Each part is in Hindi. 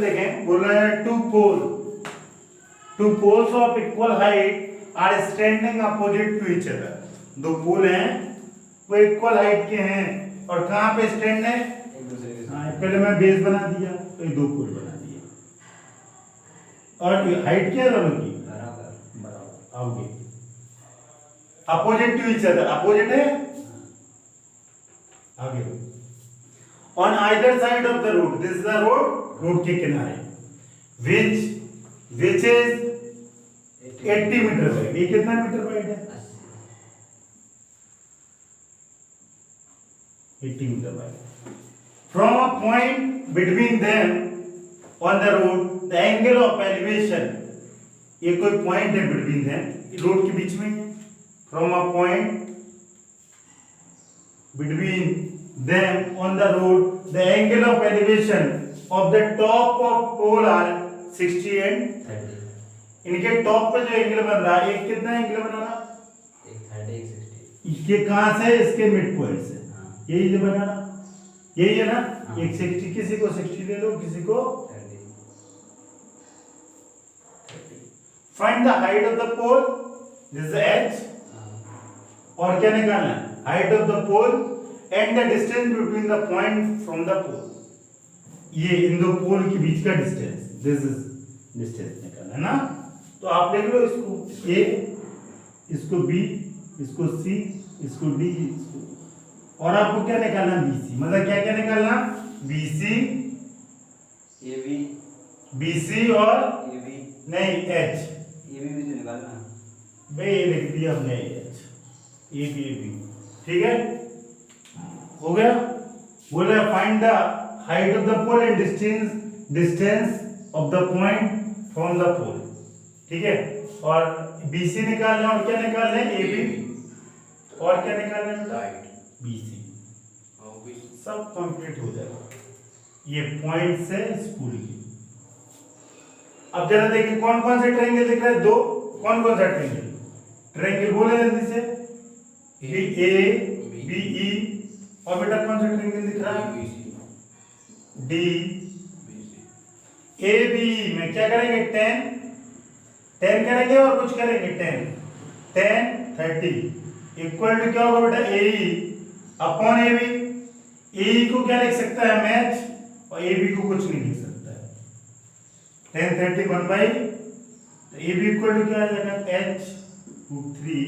क्वेश्चन देखें, बोल रहे हैं two poles of equal height are standing opposite to each other. दो पोल हैं वो इक्वल हाइट के हैं और कहां पे स्टैंड है? हाँ, पहले मैं बेस बना दिया तो ये दो पोल बना दिए और हाइट क्या है दोनों की? बराबर। आगे opposite to each other, opposite है आगे। On either side of the road, this is the road के किनारे, विच इज 80 मीटर वाइड। ये कितना मीटर वाइड है? 80 metre wide. From a point between them on the road the angle of elevation, ये कोई पॉइंट है बिटवीन देम, रोड के बीच में है। From a point between them on the road the angle of elevation of the top of pole are 60 and 30। इनके टॉप पे जो एंगल बन रहा है, एक कितना एंगल बना रहा? एक 30 एक 60। ये कहां से? इसके मिड पॉइंट से। यही जो बना रहा, यही है ना? एक 60, किसी को 60 ले लो, किसी को 30। Find the height of the pole, this is h। और क्या निकालना है? Height of the pole and the distance between the point from the pole। ये इन दो पोल के बीच का डिस्टेंस, दिस इज डिस्टेंस निकालना है ना। तो आप लिख लो इसको a, इसको b, इसको c, इसको d, इसको, और आपको क्या निकालना? bc। मतलब क्या क्या निकालना? bc, ab, bc और ab नहीं h, ab भी तो निकालना भाई, ये लिख दिया हमने h, ab, ठीक है, हो गया। बोले find the height of the pole and distance of the point from the pole, ठीक है। और BC निकालना और क्या निकालना है? AB और क्या निकालना है? Height BC। सब कंप्लीट हो जाएगा ये पॉइंट से स्कूल की। अब जरा देखिए कौन कौन से ट्रायंगल दिख रहा है? दो। कौन कौन सा ट्रायंगल? ट्रायंगल बोले जल्दी से, ABE। और बेटा कौन सा ट्रायंगल दिख रहा है? D AB में क्या करेंगे? 10 करेंगे और कुछ करेंगे 10 30 इक्वल टू क्या होगा बेटा? AE upon AB। AE को क्या लिख सकता है? मैच। और AB को कुछ नहीं लिख सकता है। 10 30 1 बाई, तो AB इक्वल टू क्या आ जाएगा? h√3,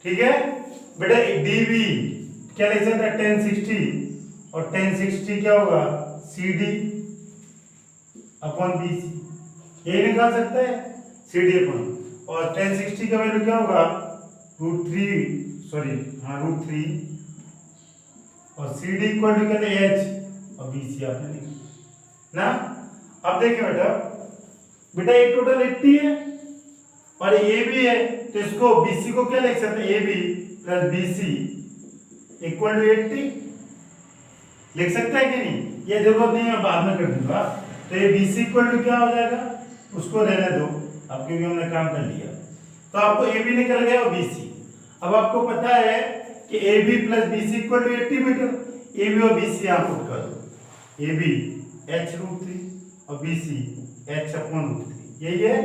ठीक है बेटा। DB क्या लिख सकता है? 1060 और 1060 क्या होगा? CD अपॉन BC, यही निकाल सकते हैं CD अपॉन। और 1060 का वैल्यू क्या होगा? √3 और CD इक्वल टू क्या है? h और BC आपने लिखा ना। अब देखिए बेटा ये टोटल 80 है और AB है, तो इसको BC को क्या लिख सकते हैं? AB plus BC equal to 80 लिख सकता है कि नहीं? ये जरूरत नहीं है, बाद में कर दूंगा। तो ये BC इक्वल टू क्या हो जाएगा? उसको रहने दो अब, क्योंकि हमने काम कर लिया। तो आपको AB निकल गया और BC। अब आपको पता है कि AB plus BC equal to 80 metre. AB और BC आप पुट कर दो। AB h√3 और BC h/√3, यही है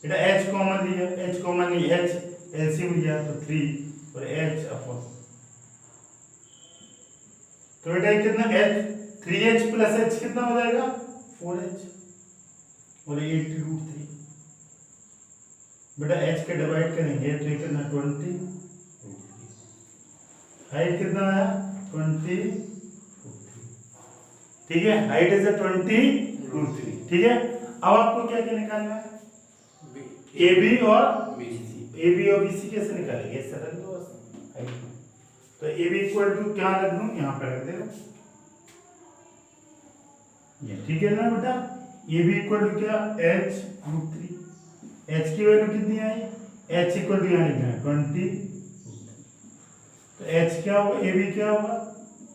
बेटा। h कॉमन लिया, h कॉमन नहीं, h एलसीएम लिया तो 3 और h अपॉन, तो बेटा कितना? h 3h प्लस h कितना हो जाएगा? 4h और 80√3। बेटा h के डिवाइड करेंगे तो कितना? 20। हाइट कितना आया? 20√3, ठीक है। हाइट इज 20√3, ठीक है। अब आपको क्या क्या निकालना है? AB और BC। AB और BC कैसे निकालेंगे? इससे रख दो बस। तो AB इक्वल टू क्या रख दूं? यहाँ पे रख देना, ये ठीक है ना बेटा। AB इक्वल टू क्या? h√3। h की वैल्यू कितनी आई? h इक्वल टू यहाँ लिखना है 20। तो h क्या होगा? AB क्या होगा?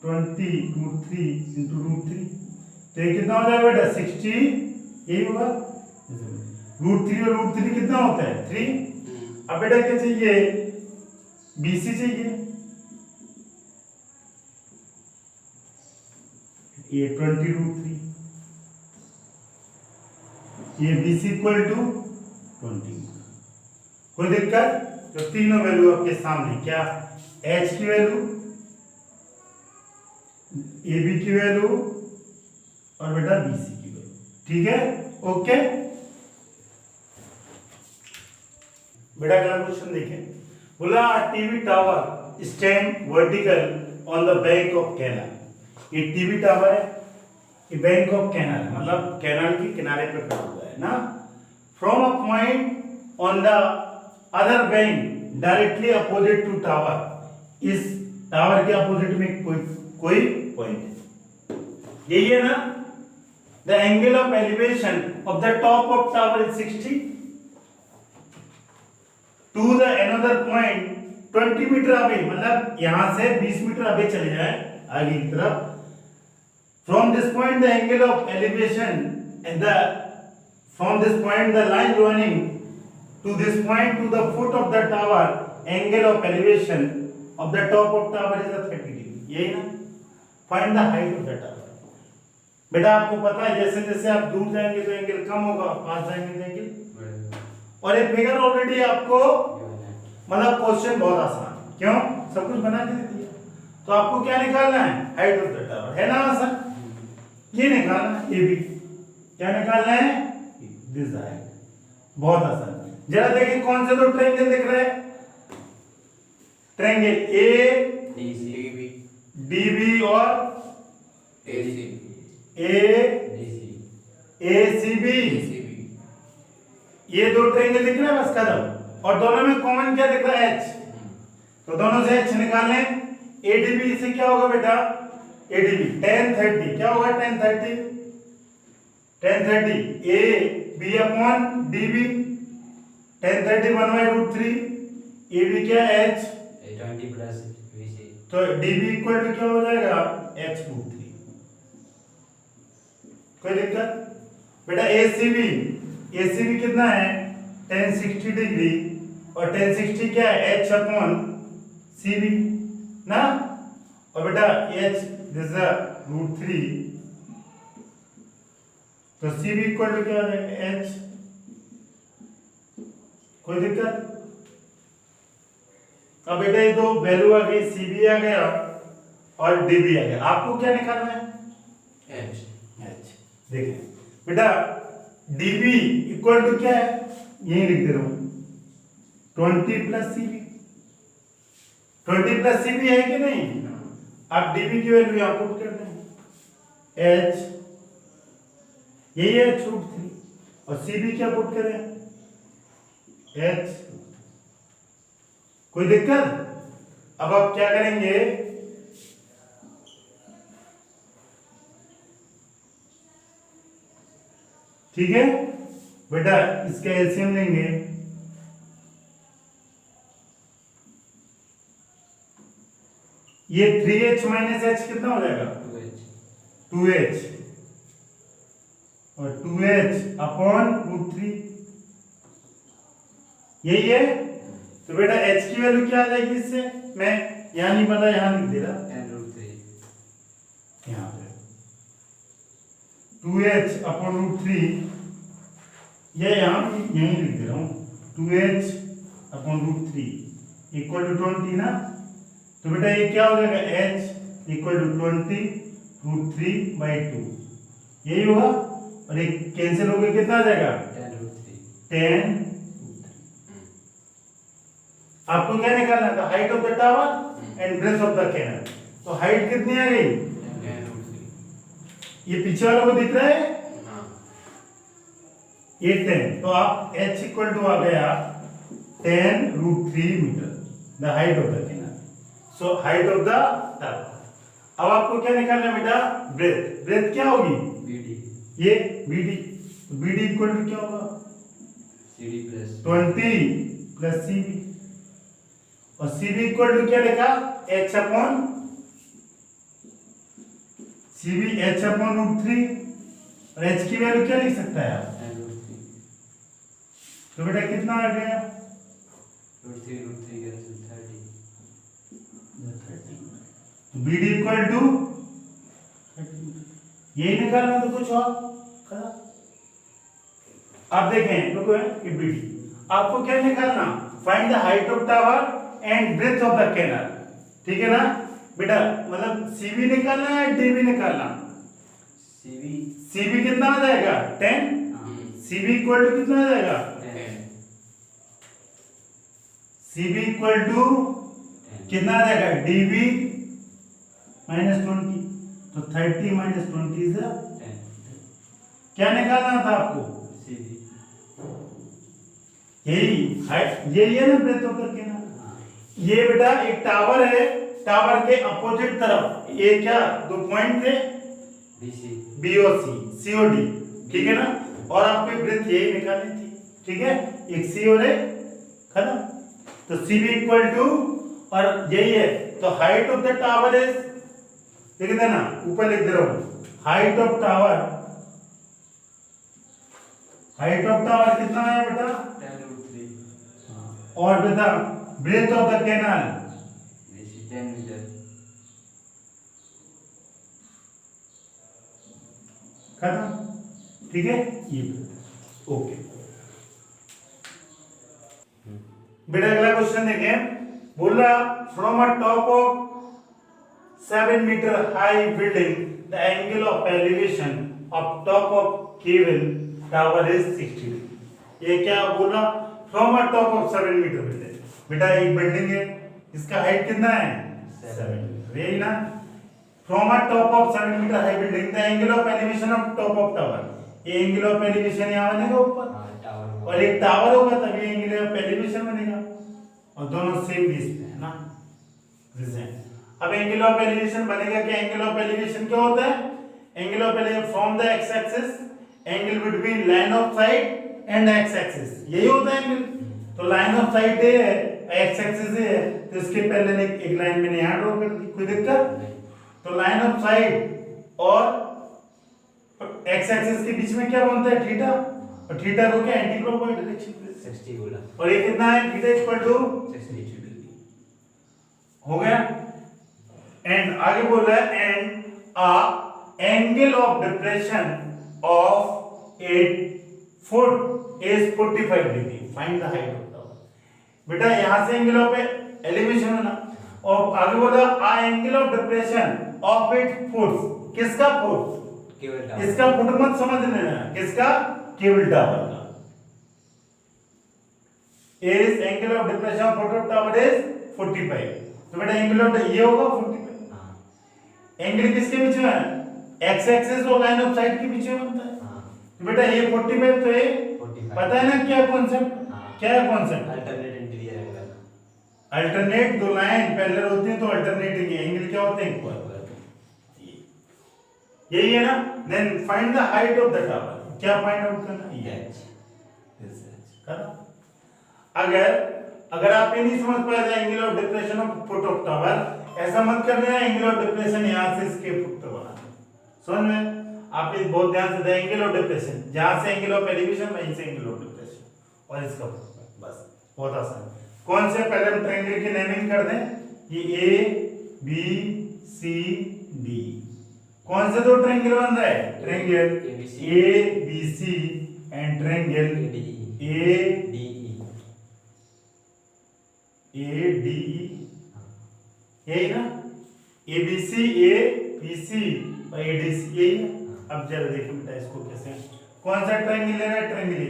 20√3 इंटू √3, तो ये कितना हो जाएगा बेटा? 60, यही होगा। √3 और √3 कितना होता है? 3। अब बेटा क्या चाहिए? BC चाहिए। ये 20√3, ये BC इक्वल टू 20। कोई दिक्कत? तो तीनों वैल्यू आपके सामने, क्या H की वैल्यू, AB की वैल्यू और बेटा BC की वैल्यू। ठीक है, ओके बेटा। अगला क्वेश्चन देखें, बोला TV tower stand vertical on the bank of canal. ये टीवी टावर है, ये बैंक ऑफ कैनाल है, मतलब कैनाल के किनारे पे खड़ा हुआ है ना। From a point on the other bank directly opposite to tower, इस टावर के अपोजिट में कोई पॉइंट है, यही है ना। The angle of elevation of the top of tower is 60 to the another point 20 metre away, मतलब यहां से 20 मीटर अवे चले जाए आगे की तरफ। From this point the angle of elevation and the from this point the line joining two this point two the foot of the tower, angle of elevation of the top of tower is 30 degree. यही ना, find the height of the tower. बेटा आपको पता है जैसे जैसे आप दूर जाएंगे तो एंगल कम होगा, पास जाएंगे तो एंगल। और ये फिगर ऑलरेडी आपको, मतलब क्वेश्चन बहुत आसान, क्यों, सब कुछ बना के दे दिया। तो आपको क्या निकालना है, हाइट ऑफ द टावर, है ना आसान। ये निकालना है, ये भी क्या निकालना है, दिस हाइट, बहुत आसान। जरा देखिए कौन से दो ट्रायंगल दिख रहे हैं, ट्रायंगल ए डीबी और एसीबी, ये दो ट्रायंगल दिख रहे हैं बस खत्म। और दोनों में कॉमन क्या दिख रहा है, एच, तो दोनों से एच निकालने। एडीबी से क्या होगा बेटा, एडीबी tan 30 क्या होगा, tan 30 A B upon DB, tan 30 1/√3, AB क्या एच 20 प्लस वीसी, तो डीबी इक्वल टू क्या हो जाएगा, h√3। कोई दिक्कत बेटा। एसीबी, एसीबी कितना है, tan 60 डिग्री, और tan 60 क्या है, h अपॉन सीबी ना। और बेटा h दिस √3, तो सीबी इक्वल टू क्या हो जाएगा, h। कोई दिक्कत। अब बेटा ये दो वैल्यू आ गई, सीबी आ गया और डीबी आ गया। आपको क्या निकालना है, एच। देखें बेटा, डीबी इक्वल टू क्या है, यही लिख दे रहा हूं, 20 प्लस सीबी। 20 प्लस सीबी है कि नहीं, आप डीबी की वैल्यू यहां पुट कर दें, एच यही है h√3, और सीबी क्या पुट करें, एच। कोई दिक्कत। अब आप क्या करेंगे, ठीक है बेटा, इसका एलसीएम लेंगे, ये 3h माइनस h कितना हो जाएगा, 2h, और 2h अपॉन √3, यही है। तो बेटा h की वैल्यू क्या आ जाएगी, इससे मैं यहां नहीं पता, यहां लिख दे रहा, यहां पे 2h अपॉन √3, ये यहां यहीं लिख दे रहा हूं, 2h अपॉन √3 इक्वल टू 20 ना। तो बेटा ये क्या हो जाएगा, h इक्वल टू 20√3/2, यही होगा। और एक कैंसिल हो गया, कितना आ जाएगा, 10। आपको क्या निकालना था, height of the tower and breadth of the canal. तो हाइट कितनी आ गई, ये पीछे वालों को दिख रहा है, ये 10, तो आप h इक्वल टू आ गया 10√3 metre, the height of the canal. So height of the tower. अब आपको क्या निकालना है बेटा, ब्रेथ। ब्रेथ क्या होगी, बीडी, ये बीडी, बीडी इक्वल टू क्या होगा, सीडी प्लस 20 प्लस सीबी, और सीबी इक्वल टू क्या लिखा, h upon CB, h upon √3, और h की वैल्यू क्या लिख सकता है आप, तो बेटा कितना आ गया, √3 कैंसिल 30, BD इक्वल टू 30। यही निकालना तो कुछ और करा। आप देखें रुको ये बीडी आपको क्या निकालना, find the height of tower and breadth of the canal, ठीक है ना बेटा, मतलब सीबी निकालना है डीबी निकालना। सीबी सीबी कितना आ जाएगा 10, सीबी इक्वल टू कितना आ जाएगा, सीबी इक्वल टू कितना आ जाएगा डीबी माइनस 20, तो 30 माइनस 20 इज क्या निकालना था आपको, सीबी यही है ना ब्रेथ ऑफ द कैनाल। ये बेटा एक टावर है, टावर के अपोजिट तरफ ये क्या दो पॉइंट थे बीसी बीओसी सीओडी, ठीक है ना, और आपको ब्रेथ यही निकालनी थी, ठीक है, एक सी और एक खत्म। तो सीबी इक्वल टू और यही है, तो height of the tower is लिख देना ऊपर लिख दे रहा हूं, height of tower, height of tower कितना है बेटा 10√3 और बेटा breadth of the canal BC 10 metre खत्म, ठीक है ये ओके। बेटा अगला क्वेश्चन देखें, बोल रहा from a top of 7 metre high building the angle of elevation of top of cable tower is 60 degree. ये क्या बोल रहा, from a top of 7 metre building, बेटा एक बिल्डिंग है, इसका हाइट कितना है 7 मीटर, यही ना, from a top of 7 metre high building the angle of elevation of top of tower, ये एंगल ऑफ एलिवेशन यहां बनेगा ऊपर, टावर और एक टावर होगा तभी एंगल ऑफ एलिवेशन बनेगा, और दोनों सेम बेस पे है ना, अब एंगल ऑफ एलिवेशन बनेगा कि एंगल ऑफ एलिवेशन क्या होता है, angle of elevation from the x axis angle between line of site and x axis, यही होता है एंगल। तो लाइन ऑफ साइट ये है, एक्स एक्सिस ये है, तो इसके पहले एक लाइन मैंने यहां ड्रॉ कर दी, कोई दिक्कत, तो लाइन ऑफ साइट और एक्स एक्सिस के बीच में क्या बनता है थीटा, और थीटा को क्या एंटी क्लॉकवाइज डायरेक्शन में 60 बोला, और ये कितना है थीटा इक्वल टू 60 हो गया, एंड आगे बोल रहा है and a angle of depression of 8 foot is 45 degree, find the height of tower. बेटा यहां से एंगल ऑफ एलिवेशन है ना, और आगे बोल रहा है a angle of depression of 8 foot, किसका फुट, केवल टावर, इसका फुट मत समझ लेना, किसका, केबल टावर का, is angle of depression of foot of tower is 45, तो बेटा एंगल ऑफ ये होगा 45, हां एंगल किसके बीच में है, एक्स एक्सिस और लाइन ऑफ साइट के बीच में बनता है, हां तो बेटा ये 45, तो ये 45 पता है ना क्या कॉन्सेप्ट, क्या है concept, alternate interior angle, alternate, दो लाइन पैरेलल होती है तो अल्टरनेटिंग एंगल क्या होते हैं इक्वल, यही है ना। Then find the height of the tower, क्या फाइंड आउट करना, ये करना। अगर आप ये नहीं समझ पाए angle of depression of foot of tower, ऐसा मत कर देना एंगल ऑफ डिप्रेशन यहां से इसके फुट पे बना, समझ में, आप इस बहुत ध्यान से दें, एंगल ऑफ डिप्रेशन जहां से एंगल ऑफ एलिवेशन वहीं से एंगल ऑफ डिप्रेशन, और इसका बस बहुत आसान, कौन से, पहले हम ट्रायंगल की नेमिंग कर दें, ये ए बी सी डी, कौन से दो ट्रायंगल बन रहा है, triangle A B C and triangle A D E, यही ना, ए बी सी और ए डी सी, यही है। अब जरा देखो बेटा इसको कैसे, कौन सा ट्रायंगल लेना है, ट्रायंगल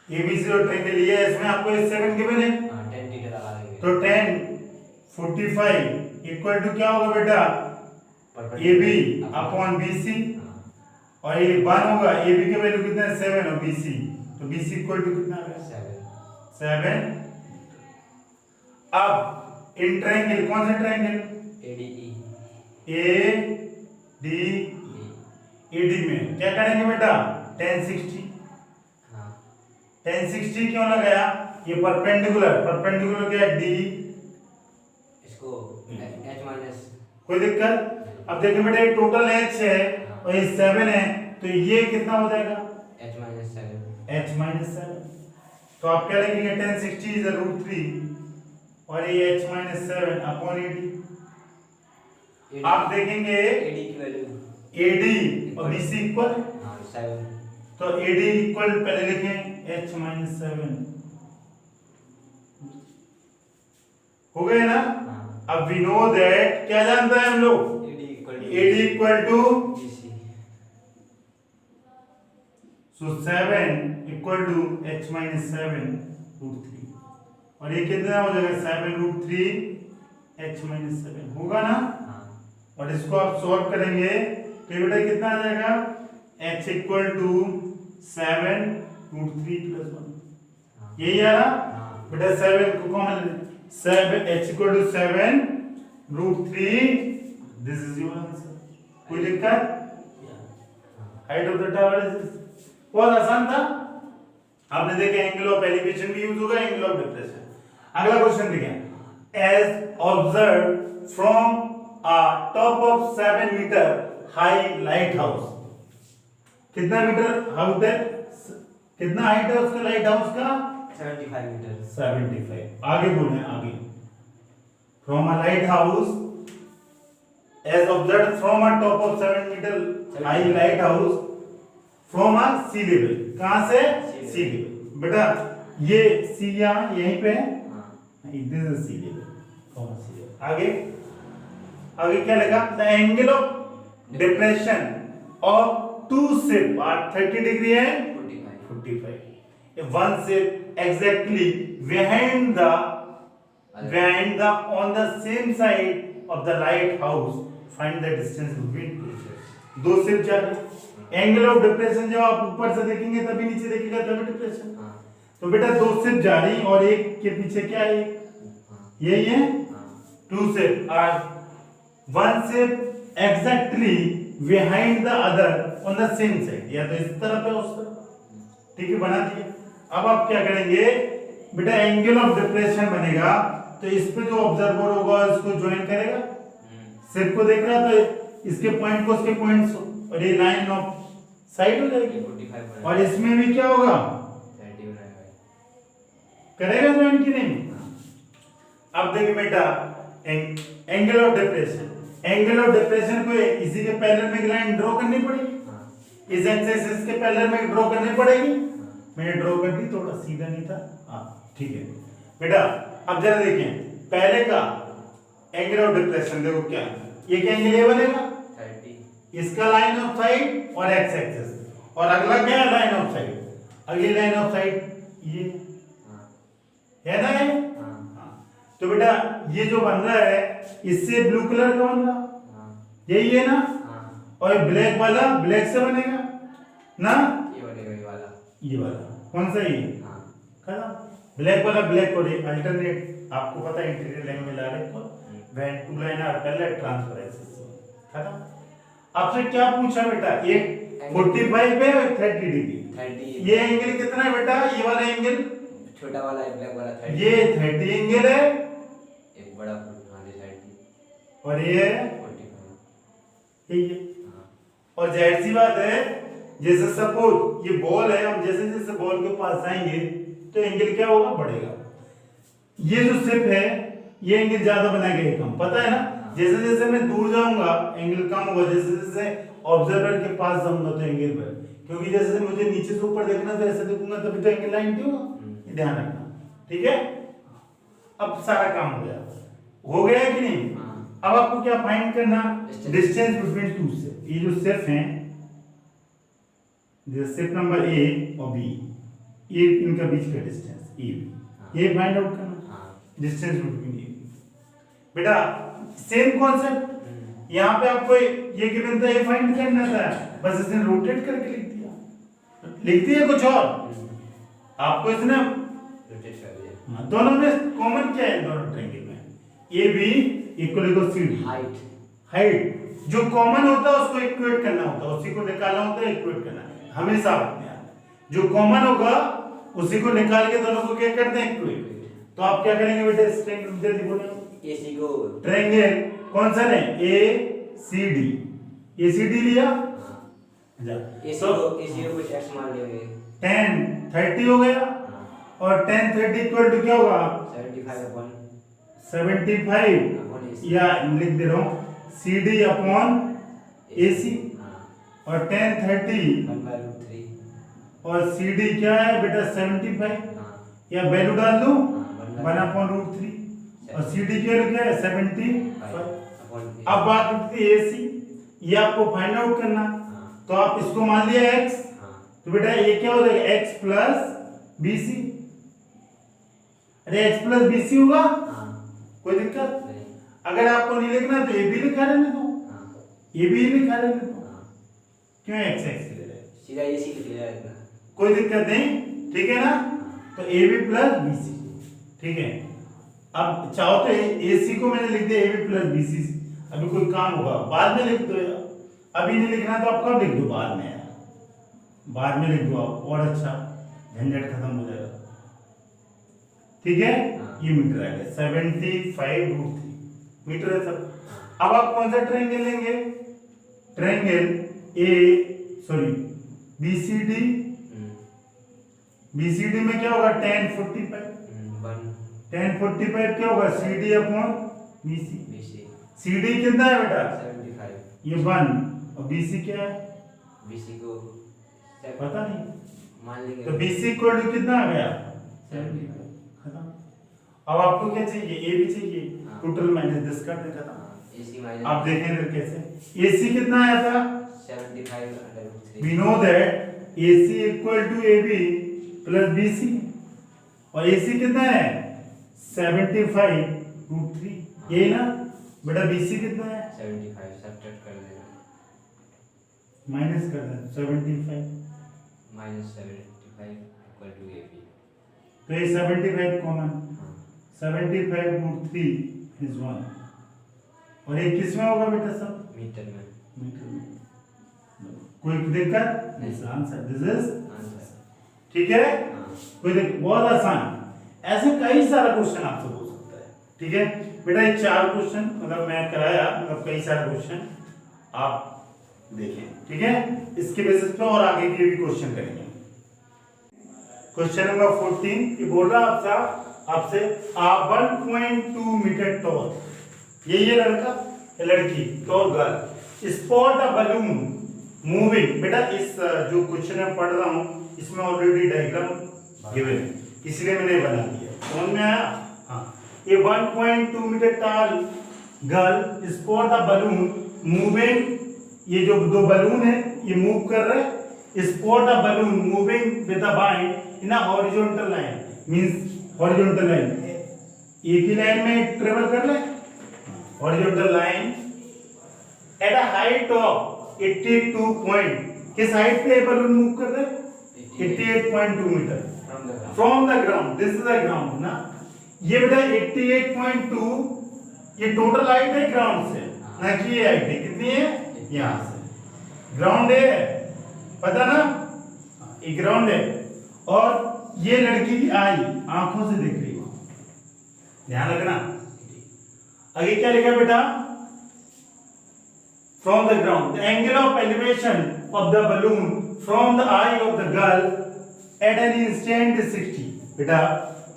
एबीसी और ट्रायंगल ये है, इसमें आपको 7 गिवन है, हां 10 थीटा लगा देंगे, तो 10 45 इक्वल टू क्या होगा बेटा, AB अपॉन BC, और ये 1 होगा, AB की वैल्यू कितना है 7 और BC, तो BC इक्वल टू कितना है 7। अब इन ट्रायंगल, कौन सा ट्रायंगल, ADE में क्या करेंगे बेटा, tan 60, tan 60 क्यों लगाया, ये परपेंडिकुलर क्या है D, इसको h माइनस, कोई दिक्कत। अब देखिए बेटा ये टोटल h है और ये 7 है, तो ये कितना हो जाएगा h माइनस 7, h माइनस 7, तो आप क्या लिखेंगे tan 60 is √3 और ये h माइनस 7 अपॉन 80। आप देखेंगे एडी की वैल्यू AD और BC इक्वल, हाँ 7 तो AD इक्वल पहले लिखें H माइनस 7 हो गए ना। हाँ अब वी नो दैट क्या जानता है हम लोग, AD equal to BC so 7 equal to H minus 7 root 3, और ये कितना हो जाएगा 7 रूट 3 H माइनस 7 होगा ना। हाँ और इसको आप सॉल्व करेंगे तो ये बेटा कितना आ जाएगा, H equal to 7 root 3 plus 1, यही आ रहा हाँ बेटा। 7 को common, 7 H equal to 7 root 3, this is your answer. कोई दिक्कत, height of the tower is, बहुत आसान था। आपने देखा एंगल ऑफ एलिवेशन भी यूज होगा, एंगल ऑफ डिप्रेशन। अगला क्वेश्चन देखिए, as observe from a top of 7 metre high lighthouse, कितना मीटर हाउस है, कितना हाइट है उसका लाइट हाउस का, 75 मीटर 75। आगे बोले, आगे from a lighthouse as observe from a top of 7 metre high lighthouse from a sea level, कहां से, सी लेवल। बेटा ये सी यहां यहीं पे है, this is sea level, from sea level. आगे आगे क्या लगा, the angle of depression of two ship are 30 degree and 45, one ship exactly behind the on the same side of the lighthouse, find the distance between two ships। दो शिप जा रही, एंगल ऑफ डिप्रेशन जब आप ऊपर से देखेंगे तभी नीचे देखेगा तभी डिप्रेशन। तो बेटा दो शिप जा रही और एक के पीछे क्या है, यही है, two ship are, one ship exactly behind the other on the same side, या तो इस तरफ है उस तरफ, ठीक है, बना दिया। अब आप क्या करेंगे बेटा, एंगल ऑफ डिप्रेशन बनेगा तो इस पे जो ऑब्जर्वर होगा इसको ज्वाइन करेगा, शिप को देख रहा तो इसके पॉइंट को उसके पॉइंट्स, और ये लाइन ऑफ साइड हो जाएगी। और इसमें भी क्या होगा, करेगा ज्वाइन कि नहीं। अब देखिए बेटा, angle of depression, angle of depression को इसी के पैरेलल में एक लाइन ड्रॉ करनी पड़ेगी, इस एक्सिस इसके पैरेलल में ड्रॉ करनी पड़ेगी। मैंने ड्रॉ कर दी, थोड़ा सीधा नहीं था, हाँ ठीक है बेटा। अब जरा देखें पहले का एंगल ऑफ डिप्रेशन, देखो क्या ये क्या एंगल ये बनेगा 30, इसका लाइन ऑफ साइड और एक्स एक्सिस, और अगला क्या है लाइन ऑफ साइड, अगली लाइन ऑफ साइड ये है ना, ये तो बेटा ये जो बन रहा है इससे ब्लू कलर का बन रहा, यही है ना, और ब्लैक वाला ब्लैक से बनेगा ना, ये बनेगा ये वाला, ये वाला कौन सा, ये खत्म, ब्लैक वाला ब्लैक और अल्टरनेट, आपको पता है इंटीरियर लाइन में ला रहे को when two line are parallel transfer axis, खत्म। आपसे क्या पूछा बेटा, एक 45 है और 30 डिग्री, 30, ये एंगल कितना है बेटा, ये वाला एंगल छोटा वाला है ब्लैक वाला 30, ये 30 एंगल है, एक बड़ा आगे साइड की, और ये है 45, ठीक है। और जाहिर सी बात है, जैसे सपोज ये बॉल है, हम जैसे जैसे बॉल के पास जाएंगे तो एंगल क्या होगा, बढ़ेगा। ये जो शिप है ये एंगल ज्यादा बनाएगा, ये कम, पता है ना, जैसे जैसे मैं दूर जाऊंगा एंगल कम होगा, जैसे जैसे ऑब्जर्वर के पास जाऊंगा तो एंगल बढ़, क्योंकि जैसे मुझे नीचे से ऊपर देखना तो ऐसे देखूंगा तभी तो एंगल 90 होगा, ध्यान रखना, ठीक है। अब सारा काम हो गया है कि नहीं। अब आपको क्या फाइंड करना, डिस्टेंस बिटवीन टू शिप, ये जो शिप हैं, जैसे शिप नंबर ए और बी, ये इनका बीच का डिस्टेंस ए बी, ये फाइंड आउट करना, डिस्टेंस बिटवीन ए बी। बेटा सेम कॉन्सेप्ट, यहाँ पे आपको ये गिवन था, ये फाइंड करना था, बस इसने रोटेट करके लिख दिया, लिखती है कुछ और, आपको इसने रोटेट कर दिया। दोनों में कॉमन क्या है, दोनों ट्रायंगल में A B equal to C D, height जो कॉमन होता है उसको इक्वेट करना होता है, उसी को निकालना होता है, इक्वेट करना हमेशा अपने आप, जो कॉमन होगा उसी को निकाल के दोनों को क्या करते हैं, इक्वेट। तो आप क्या करेंगे बेटा, इस ट्रायंगल जल्दी बोलो, एसी को ट्रायंगल कौन सा है, ए सी डी, ए सी डी लिया, एसी को कुछ एक्स मान लेंगे, 10 30 हो गया, और 10 30 इक्वल टू क्या होगा, 75 75, या लिख दे रहा हूं CD अपॉन AC हाँ और tan 30 1/√3 और CD क्या है बेटा 75 हाँ या वैल्यू डाल दूं हाँ 1/√3 और CD की वैल्यू क्या है 75। अपॉन अब बात उठती है AC, ये आपको फाइंड आउट करना, हाँ तो आप इसको मान लिया x, हाँ तो बेटा ये क्या हो जाएगा x प्लस BC। अरे x प्लस BC होगा, हाँ कोई दिक्कत नहीं अगर आपको नहीं लिखना तो ये भी लिखा रहने दो, हाँ ये भी लिखा रहने दो, हाँ क्यों x x ले रहे हैं? सीधा ये सीख लिया है इतना कोई दिक्कत नहीं, ठीक है ना। तो AB प्लस BC, ठीक है। अब चाहो तो AC को मैंने लिख दिया AB प्लस BC, अभी कोई काम होगा बाद में लिख दो यार, अभी नहीं लिखना तो आप कब लिख दो, बाद में यार, बाद में लिख दो आप, और अच्छा झंझट खत्म हो जाएगा, ठीक है। ये मीटर आ गया 75√3 मीटर है सब। अब आप कौन सा ट्रायंगल लेंगे, ट्रायंगल BCD में क्या होगा tan 45, tan 45 क्या होगा CD अपॉन BC। CD कितना है बेटा 75 ये 1 और BC क्या है BC को पता नहीं, मान लेंगे तो BC इक्वल टू कितना आ गया 75, खत्म। अब आपको क्या चाहिए, A भी चाहिए, हाँ। टोटल माइनस 10 कर दे, खत्म। AC माइनस आप देखें इधर कैसे, AC कितना आया था, 75/√3 we know that AC equal to AB plus BC और AC कितना है 75√3, यही ना बेटा। BC कितना है 75 सब्ट्रैक्ट कर देना माइनस कर दें 75, -75 इक्वल टू AB तो ये 75 कॉमन, हाँ 75√3 इज 1 और ये किस में होगा बेटा सब मीटर में मीटर में। कोई दिक्कत नहीं। आंसर दिस इज आंसर ठीक है। हाँ कोई बहुत आसान, ऐसे कई सारा क्वेश्चन आपसे हो सकता है, ठीक है बेटा। ये 4 क्वेश्चन मतलब मैं कराया, मतलब कई सारे क्वेश्चन आप देखें, ठीक है। इसके बेसिस पे और आगे के भी क्वेश्चन करेंगे। क्वेश्चन नंबर 14 ये बोल रहा आपसे 1.2 मीटर टॉल, ये लड़का ये लड़की toll girl spot a balloon moving. बेटा इस जो क्वेश्चन मैं पढ़ रहा हूँ इसमें ऑलरेडी डायग्राम गिवन है, इसलिए मैंने बना दिया, समझ में आया। हाँ ये 1.2 metre tall girl spot a balloon moving, ये जो 2 बलून है ये मूव कर रहे हैं। Spot a balloon moving with a wind in a horizontal line, means horizontal line एक ही लाइन में ट्रेवल कर रहे हैं, horizontal line at a height of 82 point, किस हाइट पे बलून मूव कर रहे हैं 88.2 metre from the ground, this is the ground ना। ये बेटा 88.2 ये टोटल हाइट है ग्राउंड से ना, कि ये हाइट है कितनी है यहां से ग्राउंड है, पता ना ये ग्राउंड है। और ये लड़की की आई आंखों से देख रही है, ध्यान रखना। आगे क्या लिखा बेटा, from the ground the angle of elevation of the balloon from the eye of the girl at an instant 60। बेटा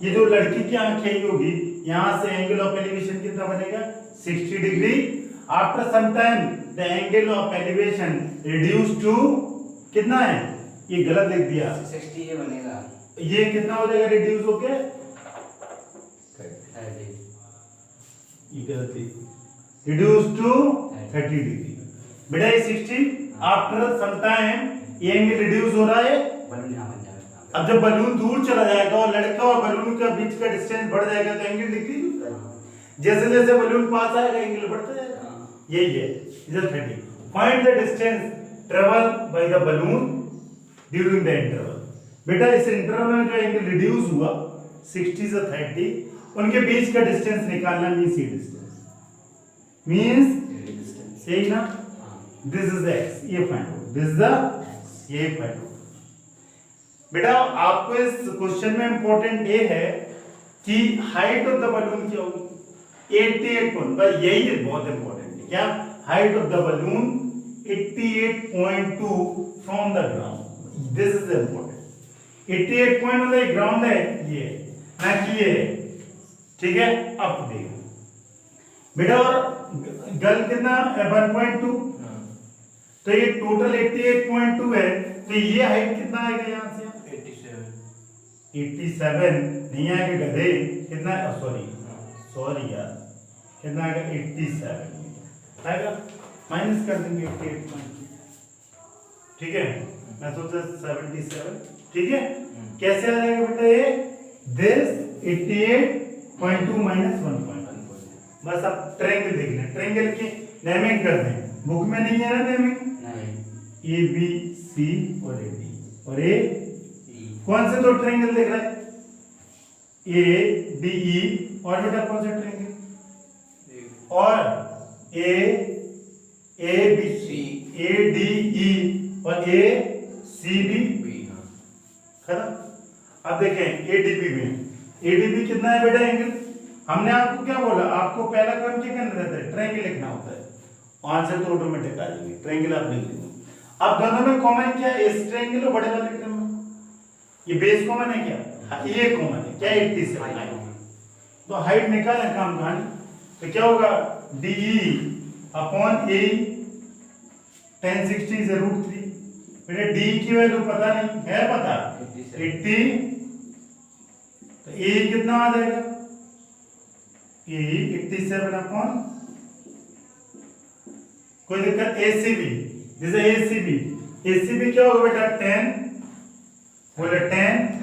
ये जो लड़की की आंख है होगी, यहां से एंगल ऑफ एलिवेशन कितना बनेगा 60 degree. After some time the angle of elevation reduce to कितना है, ये गलत लिख दिया 60 ये बनेगा, ये कितना हो जाएगा रिड्यूस होके, ये गलत लिख रिड्यूस टू 30 डिग्री। बेटा ये 60 आफ्टर सम टाइम ये एंगल रिड्यूस हो रहा है। बलून यहाँ बन जाएगा। अब जब बलून दूर चला जाएगा और लड़का और बलून के बीच का डिस्टेंस बढ़ जाएगा तो एंगल डिक्रीज होता है, जैसे जैसे बलून पास आएगा एंगल बढ़ता जाएगा, यही है इधर 30। Find the distance travel by the balloon during the interval. बेटा इस इंटरवल में जो एंगल रिड्यूस हुआ 60 से 30 उनके बीच का डिस्टेंस निकालना, मींस ये डिस्टेंस मींस सही ना, दिस इज x, ये find out, this is the ये फाइंड आउट। बेटा आपको इस क्वेश्चन में इंपॉर्टेंट ये है कि हाइट ऑफ द बलून क्या होगी 88 पॉइंट, भाई यही बहुत इंपॉर्टेंट है, क्या height of the balloon 88.2 from the ground, this is important. 88 point मतलब ग्राउंड है ये ना कि ये, ठीक है। अब देखो बेटा और गल कितना 1.2, तो ये टोटल 88.2 है, तो ये हाइट कितना आएगा यहाँ से 87 नहीं आएगा गधे, कितना सॉरी यार, कितना आएगा 87 आएगा, माइनस कर देंगे 88.2, ठीक है, मैं सोचा 77, ठीक है, कैसे आ जाएगा बेटा ये दिस 88.2 माइनस 1.1, बस आप ट्रायंगल देख लें, ट्रायंगल की नेमिंग कर दें, बुक में नहीं है ना नेमिंग, ए बी सी और ए डी, और ए कौन से दो ट्रायंगल देख रहा है, ए डी ई, और बेटा कौन सा ट्रायंगल, और ए बी सी, ए डी ई और ए सी बी, खत्म। अब देखें एडीबी में, एडीबी कितना है बेटा एंगल, हमने आपको क्या बोला, आपको पहला काम क्या करना रहता है, ट्रायंगल लिखना होता है, आंसर तो ऑटोमेटिक आ जाएंगे, ट्रायंगल आप लिख लेंगे। अब दोनों में कॉमन क्या है, इस ट्रायंगल और बड़े वाले ट्रायंगल में ये बेस कॉमन है क्या, हाँ, ये कॉमन है क्या, 87, तो हाइट निकालें, काम कहानी, तो क्या होगा डीई अपॉन ए 1060 is √3, बेटा डी की वैल्यू पता नहीं है, पता 80, तो ए कितना आ जाएगा, ए 87 अपॉन, कोई दिक्कत, एसीबी, जैसे एसीबी क्या होगा बेटा 10, बोले 10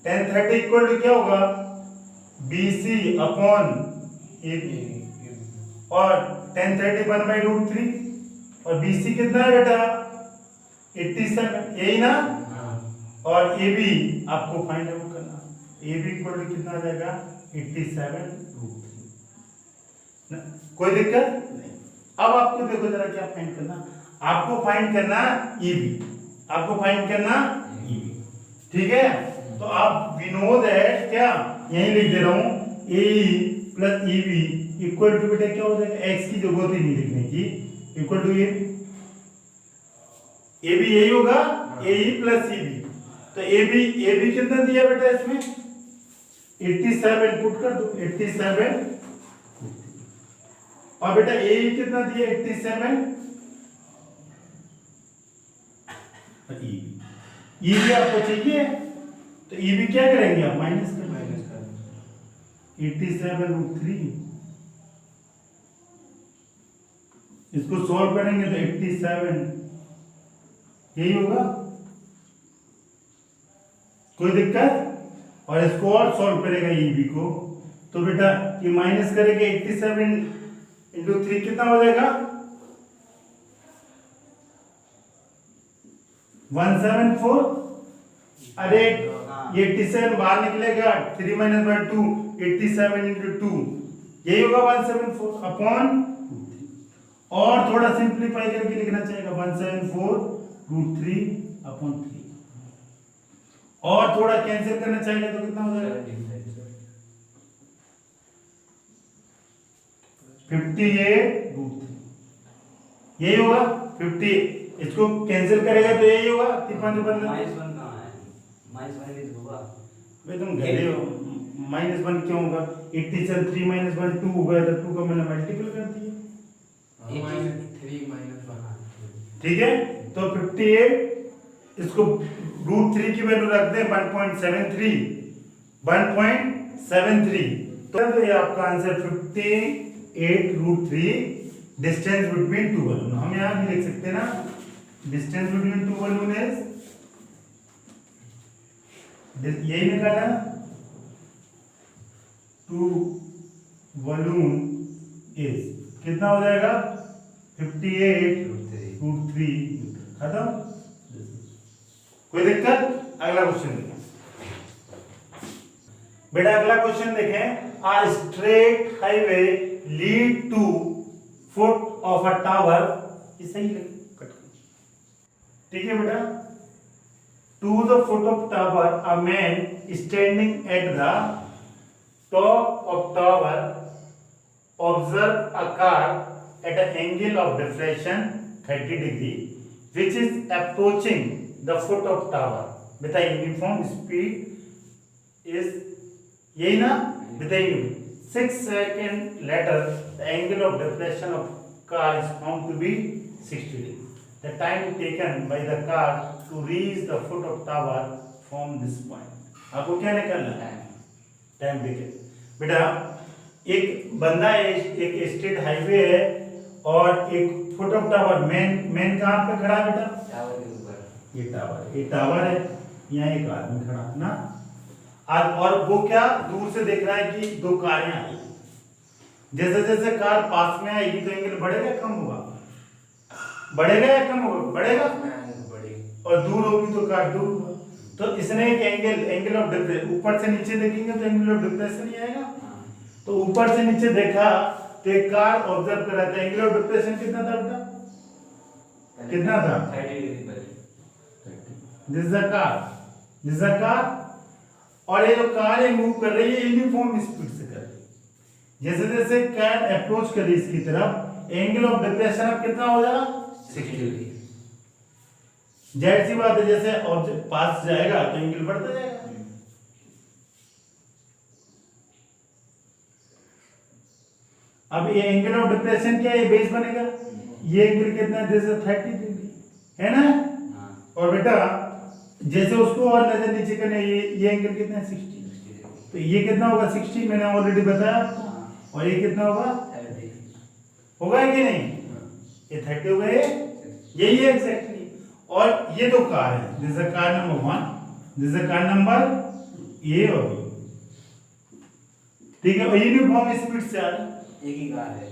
30 इक्वल टू क्या होगा, बीसी अपॉन एबी, और 10 30 1/√3, और बीसी कितना है बेटा 87, यही ना, और ए बी आपको फाइंड आउट करना, ए बी इक्वल टू कितना आ जाएगा 87√3, कोई दिक्कत नहीं। अब आपको देखो जरा क्या फाइंड करना, आपको फाइंड करना ई बी, आपको फाइंड करना ई बी, ठीक है, तो आप वी नो दैट, क्या यही लिख दे रहा हूं, A plus E B equal to बेटा क्या हो जाएगा, एक्स की जरूरत ही नहीं लिखने की, इक्वल टू ए बी यही होगा, ए प्लस ई बी, तो ए बी कितना दिया बेटा इसमें 87, पुट कर दो 87, और बेटा ए कितना दिया 87, ई बी आपको चाहिए, तो ई बी क्या करेंगे आप, माइनस कर 87√3, इसको सॉल्व करेंगे तो 87 यही होगा, कोई दिक्कत, और इसको और सॉल्व करेगा ईबी को, तो बेटा ये माइनस करेंगे 87 × 3 कितना हो जाएगा 174, अरे ये 87 बाहर निकलेगा, 3 - 1 2, 87 × 2 यही होगा 174 अपॉन, और थोड़ा सिंपलीफाई करके लिखना चाहिए 174√3 अपॉन 3, और थोड़ा कैंसिल करना चाहिए तो कितना हो जाएगा 58√3, यही होगा 50, इसको कैंसिल करेगा तो यही होगा, भाई तुम गधे हो, -1 क्यों होगा, 87 3 - 1 2 होगा, तो 2 का मैंने मल्टीपल कर दिया, ठीक है, तो 58, इसको √3 की वैल्यू रख दें 1.73, तो ये आपका answer 58√3 distance between two balloon, हम यहाँ भी लिख सकते हैं ना, distance between two balloon is, यही निकाला, टू बलून इज कितना हो जाएगा 58√3, खत्म, कोई दिक्कत। अगला क्वेश्चन देखें बेटा, अगला क्वेश्चन देखें, a straight highway lead to foot of a tower, ये सही है, ठीक है बेटा, to the foot of tower a man standing at the top of tower observe a car at an angle of deflection 30 degree which is approaching the foot of tower with a uniform speed is, यही ना, with a 6 seconds later, the angle of deflection of car is found to be 60 degree. The time taken by the car to reach the foot of tower from this point. आपको क्या निकालना है? टाइम देखिए बेटा, एक बंदा एक स्टेट हाईवे है और एक फुट ऑफ टावर मेन कहाँ पे खड़ा है बेटा? टावर के ऊपर। ये टावर है, यहाँ एक आदमी खड़ा है ना, और वो क्या दूर से देख रहा है कि दो कारें आई। जैसे जैसे कार पास में आएगी तो एंगल बढ़ेगा कम होगा? बढ़ेगा या कम होगा? बढ़ेगा। और दूर होगी तो कार दूर होगा। तो इसने एक एंगल ऑफ डिफरेंस, ऊपर से नीचे देखेंगे तो एंगल ऑफ डिफरेंस नहीं आएगा। तो ऊपर से नीचे देखा तो एक कार ऑब्जर्व कर रहा था, एंगल ऑफ डिफरेंस कितना था बेटा? कितना था? 30 degree. This is the car. और ये जो कार है मूव कर रही है यूनिफॉर्म स्पीड से कर रही है। जैसे जैसे कार अप्रोच कर रही है इसकी तरफ, एंगल ऑफ डिफरेंस अब कितना हो जाएगा? 60 डिग्री। जाहिर सी बात है, जैसे ऑब्जेक्ट पास जाएगा तो एंगल बढ़ता जाएगा। अब ये एंगल ऑफ डिप्रेशन क्या है? ये बेस बनेगा। ये एंगल कितना है? जैसे 30 डिग्री है ना। और बेटा जैसे उसको और नजर नीचे करने, ये एंगल कितना है? 60। तो ये कितना होगा? 60 मैंने ऑलरेडी बताया आपको। और ये कितना होगा? 30 होगा कि नहीं? ये 30 हो गए, यही है एग्जैक्टली। और ये दो कार है, this is car number 1, this is car number A और बी, ठीक है। और यूनिफॉर्म स्पीड से आ रही, एक ही कार है।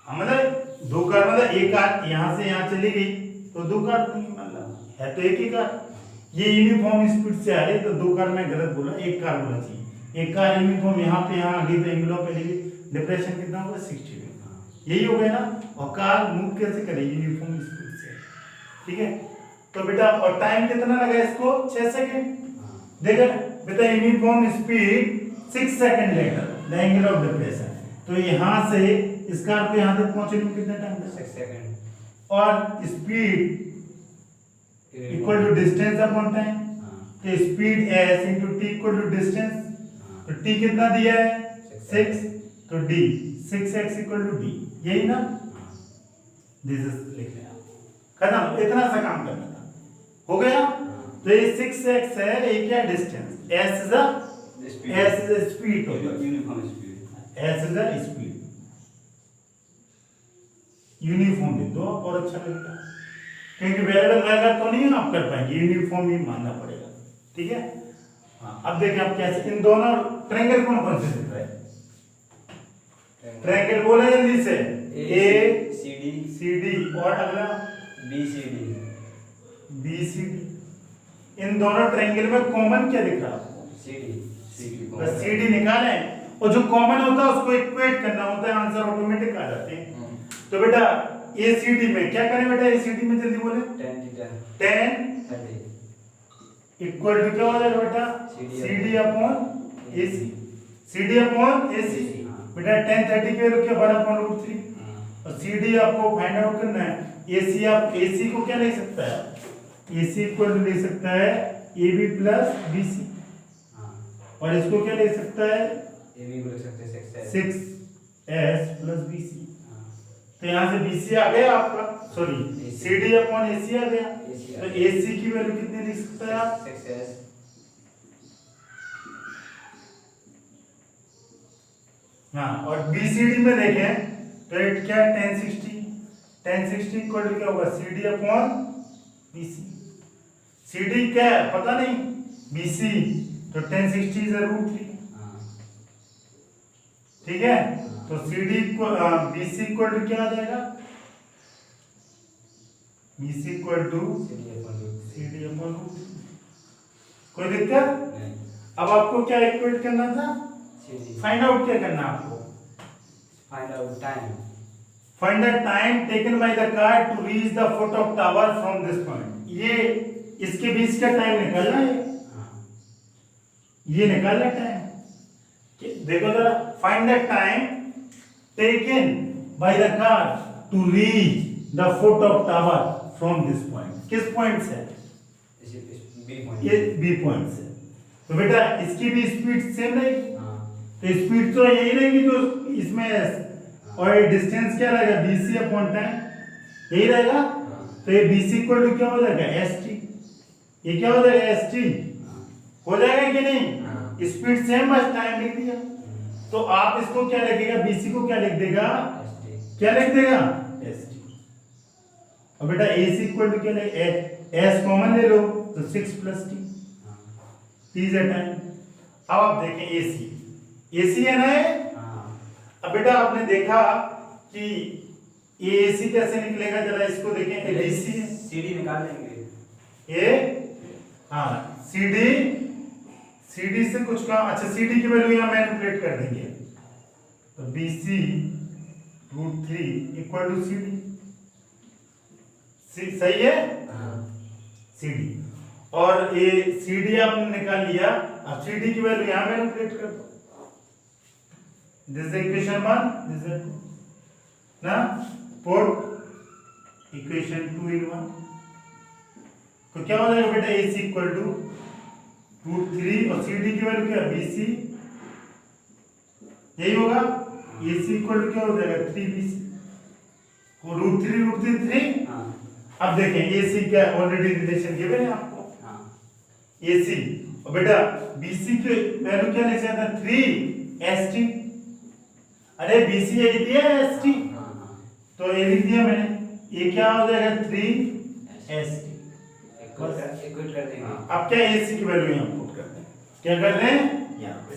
मतलब दो कार, मतलब एक कार यहाँ से यहाँ चली गई तो दो कार नहीं, मतलब है तो एक ही कार। ये यूनिफॉर्म स्पीड से आ रही, तो दो कार मैं गलत बोला, एक कार बोला चाहिए। एक कार यूनिफॉर्म यहाँ पे यहाँ आ गई तो एंगल ऑफ डिप्रेशन कितना होगा? 60 डिग्री। यही हो गया ना। और कार मूव कैसे करेगी? यूनिफॉर्म स्पीड से, ठीक है। तो बेटा और टाइम कितना लगा इसको? 6 सेकंड। देखा बेटा, uniform speed 6 second later the angle of depression. तो यहाँ से इस कार को यहाँ तक पहुंचने में कितना टाइम लगा? 6 सेकंड। और speed equal to distance upon time. तो speed s into t equal to distance. तो t कितना दिया है? 6। तो d 6x equal to d, यही ना। दिस इज लिख लिया, खत्म। इतना सा काम करना था, हो गया। तो ये 6x है, ये क्या distance? s is a speed, uniform speed. s is a speed. Uniform लिख दो आप, और अच्छा लगेगा, क्योंकि वेरिएबल रहेगा तो नहीं आप कर पाएंगे, यूनिफॉर्म ही मानना पड़ेगा, ठीक है। हाँ, अब देखें आप कैसे इन दोनों ट्रायंगल कौन कौन से दिख रहा है? ट्रायंगल बोले जल्दी से। ए सी डी और अगला बी सी डी। इन दोनों ट्रायंगल में कॉमन क्या दिख रहा है आपको? C D. बस सी डी निकालें, और जो कॉमन होता है उसको इक्वेट करना होता है, आंसर ऑटोमेटिक आ जाते हैं। तो बेटा एसीडी में क्या करें बेटा? एसीडी में जल्दी बोले। tan 30 इक्वल टू क्या हो जाएगा बेटा? CD upon AC। CD upon AC बेटा tan 30 की वैल्यू क्या? 1/√3। और CD आपको फाइंड आउट करना है। AC आप AC को क्या ले सकता है? AC इक्वल टू ले सकता है AB प्लस BC। और इसको क्या ले सकता है? AB को ले सकते हैं 6S प्लस BC। तो यहाँ से BC आ गया आपका, सॉरी CD अपॉन AC आ गया। तो AC की वैल्यू कितनी लिख सकते हैं आप? 6S। हाँ, और BCD में देखें तो ये क्या है? tan 60 इक्वल टू क्या होगा? CD upon BC। CD क्या है पता नहीं, BC, तो tan 60 इज √3, ठीक है। तो CD को BC इक्वल टू क्या आ जाएगा? BC equal to CD upon √3। कोई दिक्कत नहीं। अब आपको क्या इक्वेट करना था? फाइंड आउट क्या करना आपको? Find the time taken by the car to reach the foot of tower from this point. ये इसके बीच का टाइम निकालना है, ये निकालना टाइम। देखो जरा, find the time taken by the car to reach the foot of tower from this point. किस पॉइंट से? ये बी पॉइंट से। तो बेटा इसकी भी स्पीड सेम रहेगी, तो स्पीड तो यही रहेगी जो इसमें s, और डिस्टेंस क्या रहेगा bc अपॉन टाइम, यही रहेगा। तो ये bc इक्वल टू क्या हो जाएगा st, ये क्या हो जाएगा st, हो जाएगा कि नहीं, स्पीड सेम बस टाइम लिख दिया। तो आप इसको क्या लिखेगा, bc को क्या लिख देगा, क्या लिख देगा st। और बेटा ac इक्वल टू क्या ले, s कॉमन ले लो तो 6 plus t, t is time. अब आप देखें AC है ना ये। अब बेटा आपने देखा कि ये AC कैसे निकलेगा, जरा इसको देखें, ये DC है, CD निकाल लेंगे ये हाँ CD से कुछ काम, अच्छा CD की वैल्यू यहाँ मैनिपुलेट कर देंगे, तो BC √3 इक्वल टू CD, सही है CD। और ये CD आपने निकाल लिया, अब CD की वैल्यू यहाँ मैनिपुलेट कर दो, this is equation 1, this is 2 ना, पुट इक्वेशन 2 इन 1, तो क्या हो जाएगा बेटा AC इक्वल टू √3 और CD की वैल्यू क्या है BC, यही होगा, AC इक्वल टू क्या हो जाएगा 3BC, और √3 3। अब देखें AC क्या ऑलरेडी रिलेशन गिवन है आपको, AC और बेटा BC की वैल्यू क्या लिख सकते हैं 3ST, अरे BC ये दिया है ST, तो ये लिख दिया मैंने, ये क्या हो जाएगा 3ST, इक्वेट कर देंगे। अब क्या AC की वैल्यू यहाँ पुट करते हैं, क्या करते हैं यहाँ पे,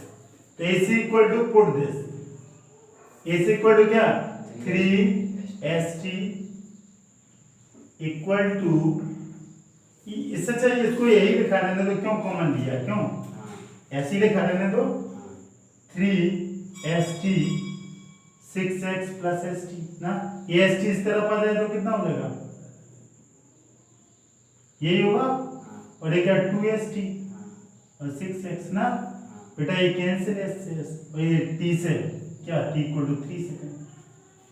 तो AC equal to put this, AC equal to क्या 3ST इक्वल टू, इससे चाहिए इसको यही लिखा रहने दो, क्यों कॉमन लिया, क्यों ऐसे ही लिखा रहने दो, 3ST 6x प्लस ST ना, ये ST इस तरफ आ जाए तो कितना हो जाएगा, यही होगा, और ये क्या 2ST और 6x ना, बेटा ये कैंसिल S और ये t से क्या t इक्वल टू 3 सेकंड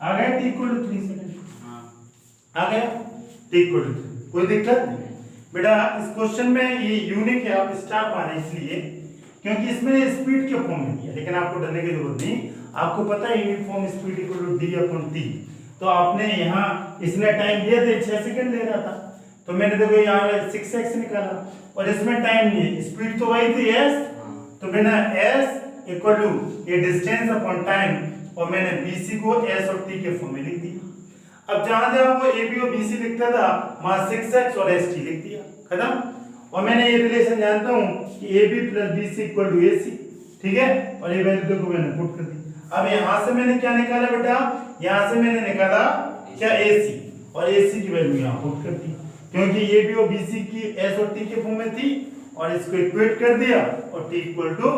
आ गया, t इक्वल टू 3 सेकंड आ गया, t इक्वल टू 3, कोई दिक्कत नहीं बेटा। इस क्वेश्चन में ये यूनिक है, आप स्टार माने इसलिए क्योंकि इसमें स्पीड के फॉर्म में दिया, लेकिन आपको डरने की जरूरत नहीं, आपको पता है uniform speed equal to d upon t, तो आपने यहाँ इसने टाइम दिया था 6 सेकंड ले रहा था, तो मैंने देखो यहाँ 6x निकाला, और इसमें टाइम नहीं है, स्पीड तो वही थी s, तो मैंने s इक्वल टू ये डिस्टेंस अपॉन टाइम, और मैंने bc को s और t के फॉर्म में लिख दिया। अब जहां जहां वो ab और bc लिखता था वहां 6x और st लिख दिया, खत्म। और मैंने ये रिलेशन जानता हूं कि ab plus bc equal to ac, ठीक है, और ये वैल्यू देखो मैंने पुट कर दी। अब यहां से मैंने क्या निकाला बेटा, यहां से मैंने निकाला क्या ac, और ac की वैल्यू यहां पुट कर दी, क्योंकि ab और bc की s और t के फॉर्म में थी, और इसको इक्वेट कर दिया, और t इक्वल टू,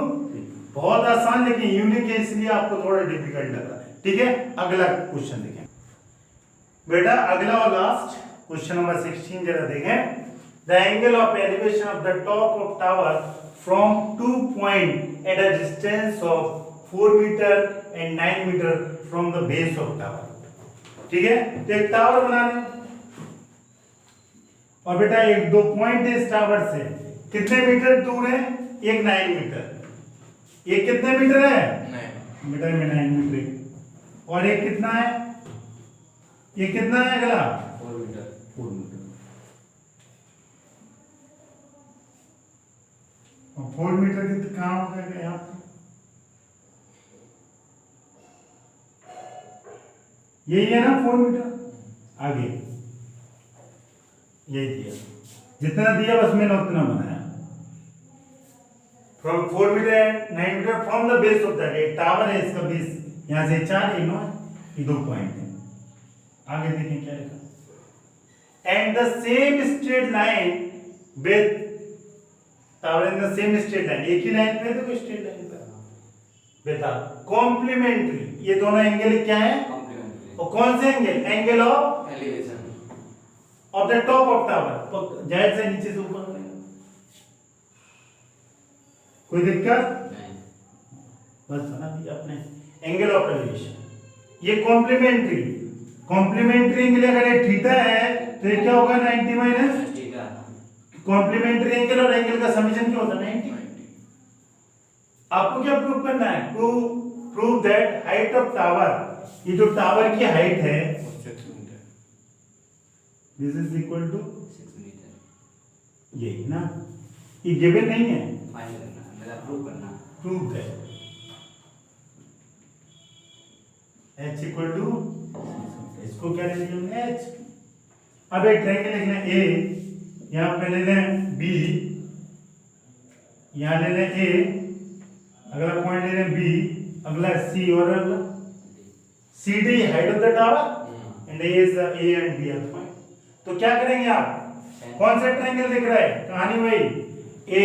बहुत आसान लेकिन यूनिक है इसलिए आपको थोड़ा डिफिकल्ट लग रहा है, ठीक है। अगला क्वेश्चन देखें बेटा, अगला और लास्ट क्वेश्चन नंबर 16 जरा देखें। The angle of elevation of the top of tower from 2 point at a distance of 4 metre and 9 metre from the base of tower, ठीक है। तो एक टावर बनाना है, और बेटा एक 2 पॉइंट है इस टावर से, कितने मीटर दूर है, एक 9 मीटर, ये कितने मीटर है 9 मीटर में 9 मीटर, और एक कितना है, ये कितना है अगला 4 मीटर, 4 मीटर, और 4 मीटर कितना कहाँ हो जाएगा यहाँ पे, यही है ना 4 मीटर, आगे यही दिया, जितना दिया बस मैंने उतना बनाया, from 4 metre 9 metre from the base of that, एक टावर है इसका बेस यहाँ से 4 9 ये 2 पॉइंट है। आगे देखें क्या लिखा, and the same straight line with tower in the same straight line, एक ही लाइन पे देखो स्ट्रेट लाइन पे बेटा कॉम्प्लीमेंट्री, ये दोनों एंगल क्या है कॉम्प्लीमेंट्री, और कौन से angle, angle of elevation of the top of tower, तो जाहिर से नीचे से ऊपर बनेगा, कोई दिक्कत नहीं, बस बना दिया आपने एंगल ऑफ एलिवेशन। ये कॉम्प्लीमेंट्री, कॉम्प्लीमेंट्री एंगल अगर ये थीटा है तो ये क्या होगा 90 माइनस थीटा, कॉम्प्लीमेंट्री एंगल और एंगल का समेशन क्या होता है 90, आपको क्या प्रूव करना है? To prove that height of tower, ये जो टावर की हाइट है वो 6 metre, this is equal to 6 metre. यही ना, ये गिवन नहीं है, फाइंड करना मतलब प्रूव करना। Prove that h equal to, इसको क्या ले लिया हमने h। अब एक ट्रायंगल लिखना है a, यहाँ पे ले लें b, यहाँ ले लें a, अगला पॉइंट ले लें b, अगला c और अगला CD height of the tower and a is a and b are point. तो क्या करेंगे आप, कौन सा ट्रायंगल दिख रहा है, कहानी वही a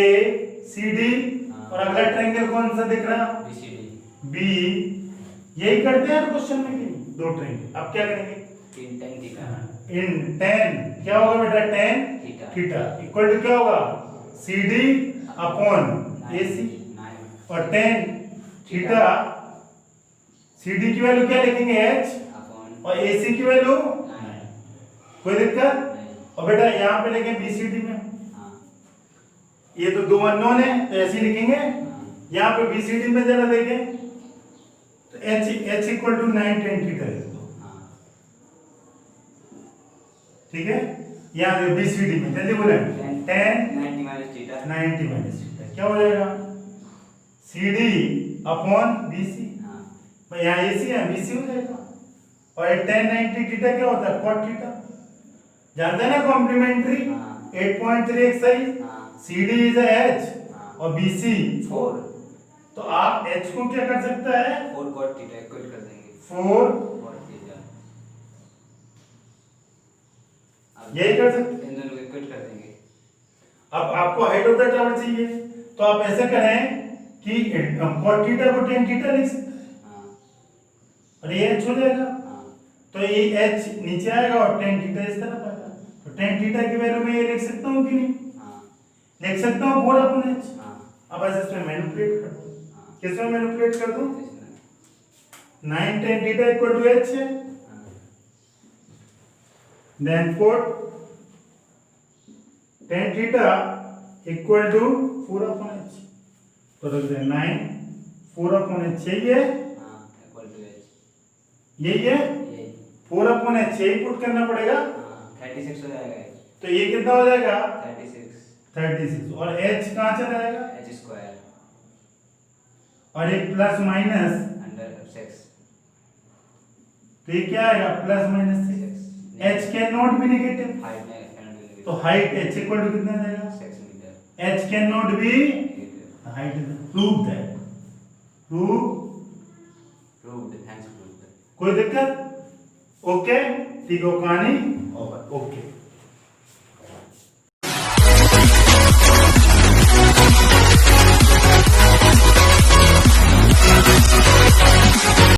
CD और अगला ट्रायंगल कौन सा दिख रहा है, BCD। b, यही करते हैं क्वेश्चन में कि नहीं? दो ट्रायंगल। अब क्या करेंगे, इन tan थीटा इन tan क्या होगा बेटा, tan थीटा इक्वल टू क्या होगा, CD अपॉन AC, 9 और tan थीटा CD की वैल्यू क्या लिखेंगे h, अपॉन और AC की वैल्यू 9। कोई दिक्कत? नहीं। और बेटा यहाँ पे लिखेंगे BCD में, हाँ ये तो दो अननोन है तो ऐसे ही लिखेंगे। हाँ यहाँ पे BCD में जरा देखें तो h equal to 9 tan theta लिख दो, हाँ। ठीक है। यहाँ BCD में जल्दी बोले, tan 90 minus theta 90 minus theta क्या हो जाएगा, CD अपॉन BC, हाँ भाई यहाँ AC है BC हो जाएगा। और tan 90 थीटा क्या होता है, cot थीटा, जानते हैं ना कॉम्प्लीमेंट्री, हाँ। 8.3 एक्सरसाइज, हाँ CD इज h हाँ। और BC 4 तो आप h को क्या कर सकता है, 4 cot थीटा इक्वल कर देंगे 4 cot थीटा। अब यही कर सकते। इन दोनों को इक्वल कर देंगे। अब आपको हाइट ऑफ द टावर चाहिए तो आप ऐसा करें कि cot थीटा को tan थीटा लिख सकते हैं हाँ और ये h हो जाएगा, हाँ तो ये h नीचे आएगा और tan थीटा इस तरफ आएगा। तो tan थीटा की वैल्यू मैं ये लिख सकता हूँ कि नहीं, हाँ लिख सकता हूँ 4 अपॉन h। हाँ अब ऐसे इसमें मैनिपुलेट कर दूं, हाँ। किसमें मैनिपुलेट कर दूं, इसमें 9 tan theta equal to h है, हाँ then 4 tan theta equal to 4 upon h, तो रख दें 9 4 अपॉन h, यही है, हाँ इक्वल टू h यही है, ये 4 अपॉन h यही पुट करना पड़ेगा। हाँ 36 हो जाएगा ये। तो ये कितना हो जाएगा, 36 और h कहाँ चला जाएगा, h स्क्वायर और एक प्लस माइनस, अंडर 6 तो ये क्या आएगा, plus minus 6, h can not be negative, height में कैन तो हाइट h इक्वल टू कितना जाएगा, 6 metre h can not be negative. Height, prove that, prove, proved, hence proved. कोई दिक्कत, ओके, ठीक है, कहानी ओवर, ओके।